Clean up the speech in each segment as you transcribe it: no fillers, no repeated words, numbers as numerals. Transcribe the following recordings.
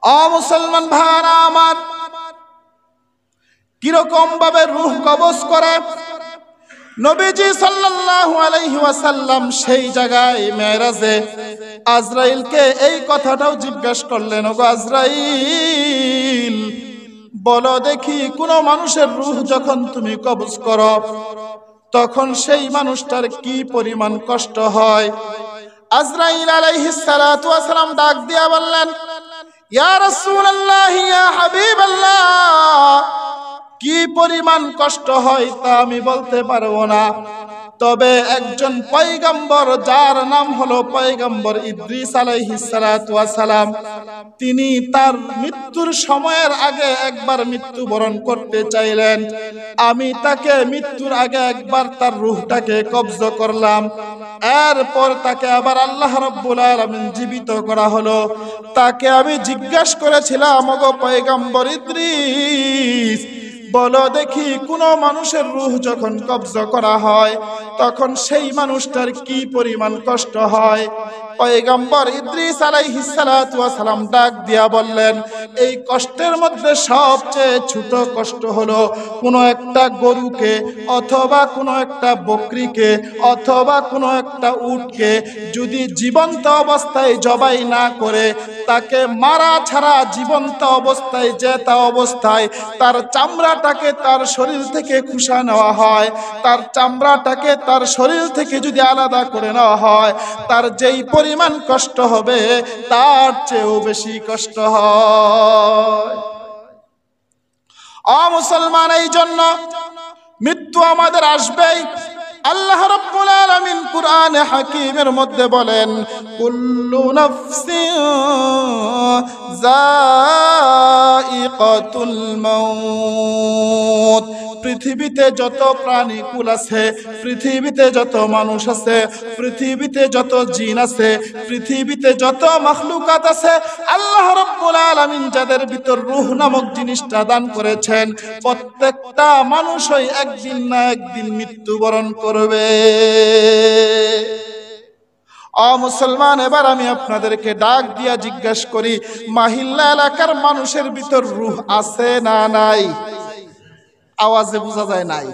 মুসলমান ভাইরা আমার, কিরকম ভাবে রূহ কবজ করে নবীজি সাল্লাল্লাহু আলাইহি ওয়াসাল্লাম সেই জায়গায় মেরাজে আজরাইলকে এই কথাটাও জিজ্ঞাসা করলেন, ওগো আজরাইল, বলো দেখি কোন মানুষের রূহ যখন তুমি কবজ করো তখন সেই মানুষটার কি পরিমাণ কষ্ট হয়। আজরাইল আলাইহিস সালাতু ওয়াস সালাম ডাক দিয়া বললেন, ইয়া রাসূলুল্লাহ, ইয়া হাবিবাল্লাহ, কি পরিমাণ কষ্ট হয় তা আমি বলতে পারবো না, তবে একজন পয়গম্বর যার নাম হলো পয়গম্বর ইদ্রিস আলাইহিস সালাতু ওয়াস সালাম, তিনি তার মৃত্যুর সময়ের আগে একবার মৃত্যুবরণ করতে চাইলেন। আমি তাকে মৃত্যুর আগে একবার তার রূহটাকে কবজ করলাম, এরপর তাকে আবার আল্লাহ রাব্বুল আলামিন জীবিত করা হলো। তাকে আমি জিজ্ঞাসা করেছিলাম, ওগো পয়গম্বর ইদ্রিস, বলো দেখি কোন মানুষের রূহ যখন কবজ করা হয় তখন সেই মানুষটার কি পরিমাণ কষ্ট হয়। পয়গম্বর ইদ্রিস আলাইহিস সালাতু ওয়াস সালাম ডাক দিয়া বললেন, এই কষ্টের মধ্যে সবচেয়ে ছোট কষ্ট হলো কোনো একটা গরুকে অথবা কোনো একটা বকরিকে অথবা কোনো একটা উটকে যদি জীবন্ত অবস্থায় জবাই না করে তাকে মারা ছাড়া জীবন্ত অবস্থায় জেতা অবস্থায় তার চামড়াটাকে তার শরীর থেকে খোসা নেওয়া হয়, তার চামড়াটাকে তার শরীর থেকে যদি আলাদা করে নেওয়া হয়, তার যেই পরিমাণ কষ্ট হবে তার চেয়েও বেশি কষ্ট হয়। মুসলমান, এই জন্য মৃত্যু আমাদের আসবেই। আল্লাহ রাব্বুল আলামিন কুরআনে হাকীমের মধ্যে বলেন, কুল্লু নাফসিন যায়িকাতুল মাউত। পৃথিবীতে যত প্রাণীকুল আছে, পৃথিবীতে যত মানুষ আছে, পৃথিবীতে যত জিন আছে, পৃথিবীতে যত মাখলুকাত আছে, আল্লাহ রাব্বুল আলামিন যাদের ভিতর রূহ নামক জিনিসটা দান করেছেন, প্রত্যেকটা মানুষই একদিন না একদিন মৃত্যুবরণ করবে। মুসলমান, এবার আমি আপনাদেরকে ডাক দিয়া জিজ্ঞাসা করি, মাহিল্লা এলাকার মানুষের ভিতর রূহ আছে না নাই? আওয়াজে বোঝা যায় নাই।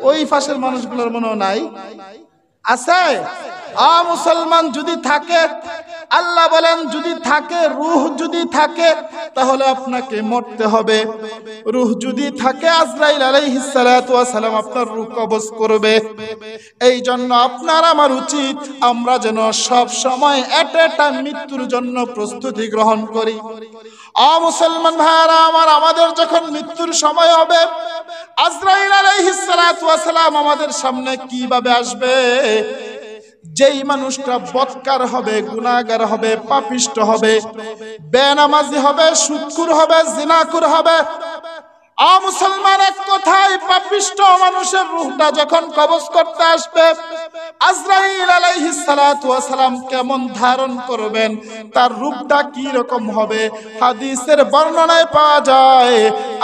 ওই পাশের মানুষগুলোর মনেও নাই, আছে। মুসলমান, যদি থাকে, আল্লাহ বলেন যদি থাকে, রূহ যদি থাকে তাহলে আপনাকে মরতে হবে। রূহ যদি থাকে, আজরাইল আলাইহিস সালাতু ওয়াস সালাম আপনার রূহ কবজ করবে। এই জন্য আপনার আমার উচিত আমরা যেন সব সময় এট এ টাইম মৃত্যুর জন্য প্রস্তুতি গ্রহণ করি। মুসলমান ভাইরা আমার, আমাদের যখন মৃত্যুর সময় হবে, আজরাইল আলাইহিস সালাতু ওয়াস সালাম আমাদের সামনে কিভাবে আসবে? যেই মানুষটা বদকার হবে, গুনাহগার হবে, পাপিষ্ট হবে, বেনামাজি হবে, সুদখোর হবে, জিনাখোর হবে, মুসলমান, এক কথায় পাপিষ্ট মানুষের রূহটা যখন কবজ করতে আসবে, আজরাইল আলাইহিস সালাতু ওয়াস সালাম কেমন ধারণ করবেন, তার রূপটা কি রকম হবে? হাদিসের বর্ণনায় পাওয়া যায়,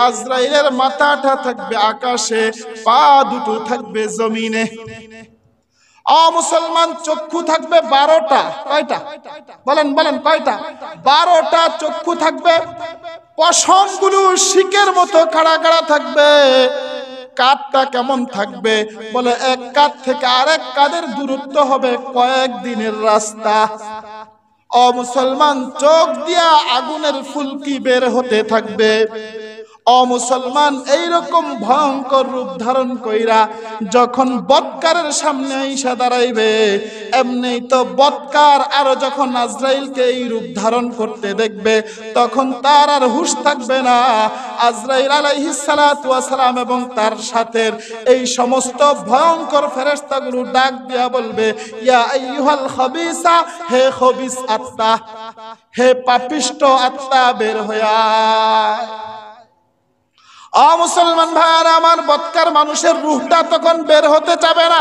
আজরাইলের মাথাটা থাকবে আকাশে, পা দুটো থাকবে জমিনে। মুসলমান, চক্ষু থাকবে 12টা। কয়টা? বলেন বলেন, কয়টা? 12টা চক্ষু থাকবে। পশমগুলো শিকের মতো খাড়া খাড়া থাকবে। কাঁধটা কেমন থাকবে? বলে এক কাঁধ থেকে আরেক কাঁধের দূরত্ব হবে কয়েক দিনের রাস্তা। মুসলমান, চোখ দিয়া আগুনের ফুলকি বের হতে থাকবে। মুসলমান, এইরকম ভয়ঙ্কর রূপ ধারণ কইরা যখন বদকারের সামনে আইসা দাঁড়াইবে, এমনি তো বদকার আরো যখন আজরাইলকে এই রূপ ধারণ করতে দেখবে তখন তার আর হুঁশ থাকবে না। আজরাইল আলাইহিস সালাতু ওয়াস সালাম এবং তার সাথে এই সমস্ত ভয়ঙ্কর ফেরেশতাগুলো ডাক দিয়া বলবে, ইয়া আইয়ুহাল খাবিসা, হে খবিস আত্মা, হে পাপিষ্ট আত্মা, বের হইয়া। মুসলমান ভাইরা আমার, বদকার মানুষের রূহটা তখন বের হতে চাবে না,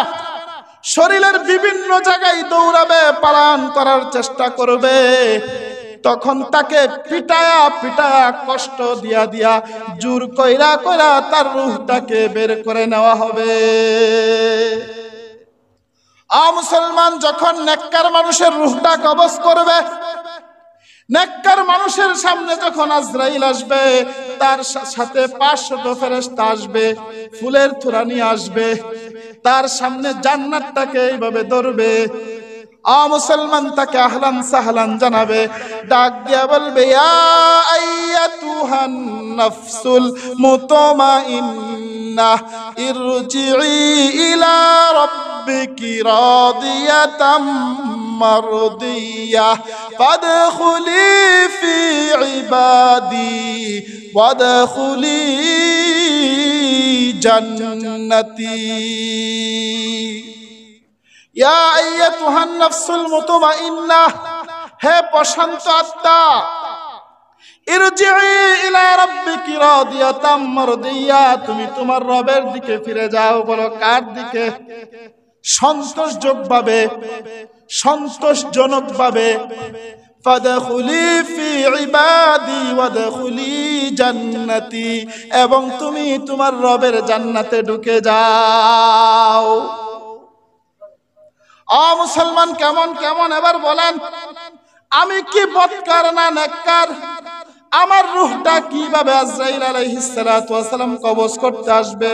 শরীরের বিভিন্ন জায়গায় দৌড়াবে, পালান করার চেষ্টা করবে। তখন তাকে পিটায়া পিটায়া কষ্ট দিয়া দিয়া জোর কইরা কইরা তার রূহটাকে বের করে নেওয়া হবে। মুসলমান, যখন নেককার মানুষের রূহটা কবজ করবে, নেককার মানুষের সামনে যখন আজরাইল আসবে, তার সাথে 500 ফেরেশতা আসবে, ফুলের তোড়া নিয়ে আসবে, তার সামনে জান্নাতটাকে এইভাবে ধরবে। মুসলমান তাকে আহলান সাহলান জানাবে, ডাক দিয়া বলবে, ইয়া আইয়াতুহান নাফসুল মুতমাইন্নাহ ইরজিই ইলা রাব্বিকি রাদিয়াতাম মারদিয়াহ ফাদখুলি ফি ইবাদি ওয়াদখুলি জান্নাতি। ইয়া আইয়াতুহান নাফসুল মুতমাইন্নাহ, হে প্রশান্ত আত্মা, ইরজিই ইলা রাব্বিকি রাদিয়াতাম মারদিয়া, তুমি তোমার রবের দিকে ফিরে যাও। বলো কার দিকে? সন্তোষজনকভাবে, সন্তোষজনকভাবে। ফাদখুলি ফি ইবাদি ওয়াদখুলি জান্নাতি, এবং তুমি তোমার রবের জান্নাতে ঢুকে যাও। মুসলমান কেমন কেমন এবার বলেন, আমি কি বদকার না নেককার? আমার রূহটা কিভাবে আজরাইল আলাইহিস সালাতু ওয়াস সালাম কবজ করতে আসবে?